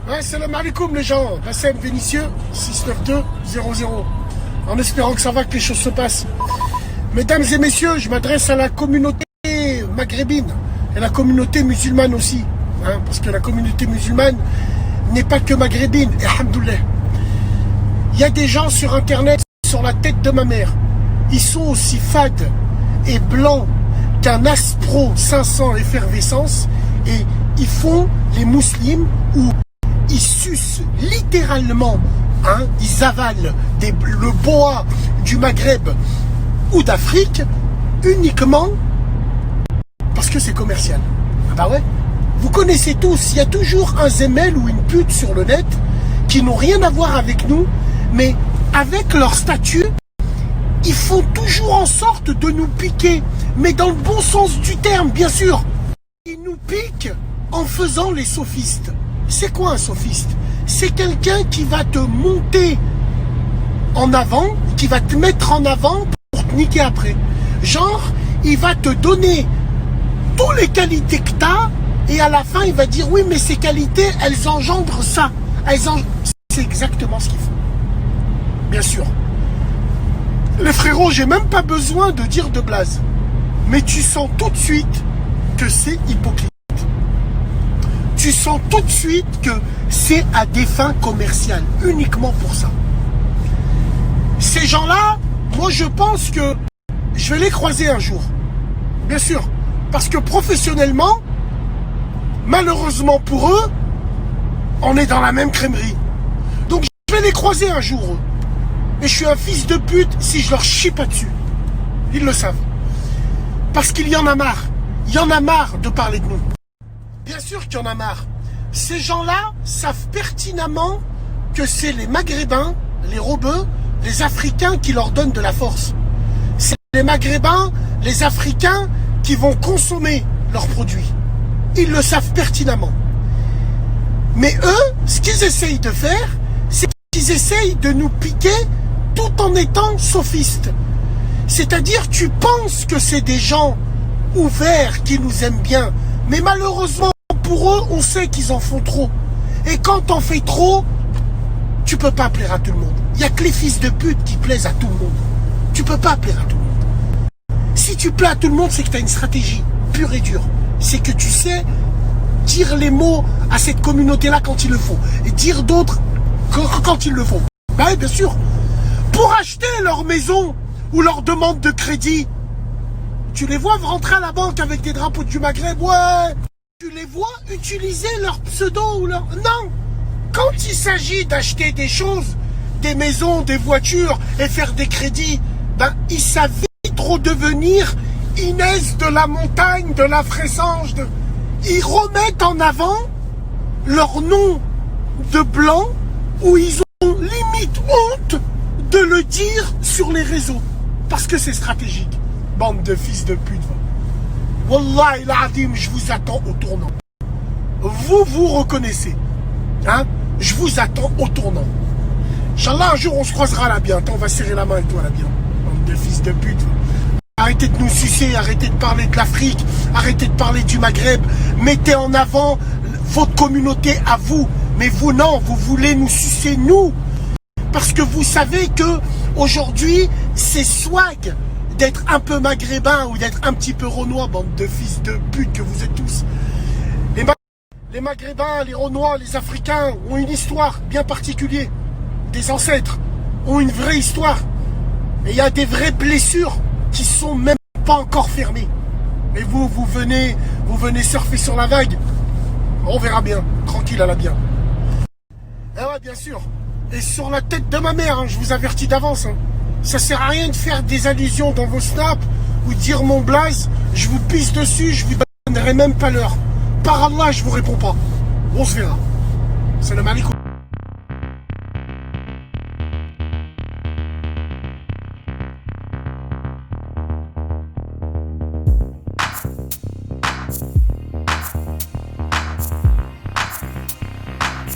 Ouais, salam alaikum les gens. Bassem Vénitieux, 69200. En espérant que ça va, que les choses se passent. Mesdames et messieurs, je m'adresse à la communauté maghrébine et la communauté musulmane aussi. Hein, parce que la communauté musulmane n'est pas que maghrébine. Et alhamdoulilah. Il y a des gens sur internet, sur la tête de ma mère. Ils sont aussi fades et blancs qu'un Aspro 500 effervescence. Et ils font les musulmans ou ils sucent littéralement, hein, ils avalent le boa du Maghreb ou d'Afrique uniquement parce que c'est commercial. Ah bah ouais. Vous connaissez tous, il y a toujours un zemel ou une pute sur le net qui n'ont rien à voir avec nous, mais avec leur statut, ils font toujours en sorte de nous piquer, mais dans le bon sens du terme, bien sûr. Ils nous piquent en faisant les sophistes. C'est quoi un sophiste? C'est quelqu'un qui va te monter en avant, qui va te mettre en avant pour te niquer après. Genre, il va te donner toutes les qualités que tu as et à la fin, il va dire oui, mais ces qualités, elles engendrent ça. C'est exactement ce qu'ils font. Bien sûr. Les frérots, j'ai même pas besoin de dire de blase. Mais tu sens tout de suite que c'est hypocrite. Tu sens tout de suite que c'est à des fins commerciales, uniquement pour ça. Ces gens-là, moi je pense que je vais les croiser un jour. Bien sûr. Parce que professionnellement, malheureusement pour eux, on est dans la même crèmerie. Donc je vais les croiser un jour. Et je suis un fils de pute si je leur chie pas dessus. Ils le savent. Parce qu'il y en a marre. Il y en a marre de parler de nous. Bien sûr qu'il y en a marre. Ces gens-là savent pertinemment que c'est les Maghrébins, les Rebeux, les Africains qui leur donnent de la force. C'est les Maghrébins, les Africains qui vont consommer leurs produits. Ils le savent pertinemment. Mais eux, ce qu'ils essayent de faire, c'est qu'ils essayent de nous piquer tout en étant sophistes. C'est-à-dire, tu penses que c'est des gens ouverts qui nous aiment bien, mais malheureusement, pour eux, on sait qu'ils en font trop. Et quand t'en fais trop, tu peux pas plaire à tout le monde. Il n'y a que les fils de pute qui plaisent à tout le monde. Tu peux pas plaire à tout le monde. Si tu plais à tout le monde, c'est que tu as une stratégie pure et dure. C'est que tu sais dire les mots à cette communauté-là quand il le faut. Et dire d'autres quand il le faut. Bah oui, bien sûr. Pour acheter leur maison ou leur demande de crédit, tu les vois rentrer à la banque avec des drapeaux du Maghreb, ouais. Tu les vois utiliser leur pseudo ou leur... Non. Quand il s'agit d'acheter des choses, des maisons, des voitures et faire des crédits, ben, ils savent vite redevenir Inès de la montagne, de la Fressange. Ils remettent en avant leur nom de blanc où ils ont limite honte de le dire sur les réseaux. Parce que c'est stratégique. Bande de fils de pute. Wallah il adim, je vous attends au tournant. Vous vous reconnaissez. Hein? Je vous attends au tournant. Inch'Allah, un jour on se croisera là bien. Attends, on va serrer la main avec toi là bien. Bande de fils de pute. Arrêtez de nous sucer, arrêtez de parler de l'Afrique, arrêtez de parler du Maghreb. Mettez en avant votre communauté à vous. Mais vous non, vous voulez nous sucer nous. Parce que vous savez que aujourd'hui, c'est swag d'être un peu maghrébin ou d'être un petit peu renois, bande de fils de pute que vous êtes tous. Les maghrébins, les renois, les africains ont une histoire bien particulière. Des ancêtres ont une vraie histoire. Et il y a des vraies blessures qui sont même pas encore fermées. Et vous venez surfer sur la vague. On verra bien, tranquille à la bien. Eh ouais, bien sûr. Et sur la tête de ma mère, hein, je vous avertis d'avance. Hein. Ça sert à rien de faire des allusions dans vos snaps ou dire mon blaze. Je vous pisse dessus, je vous donnerai même pas l'heure. Par Allah, je vous réponds pas. On se verra. Salam alaikum.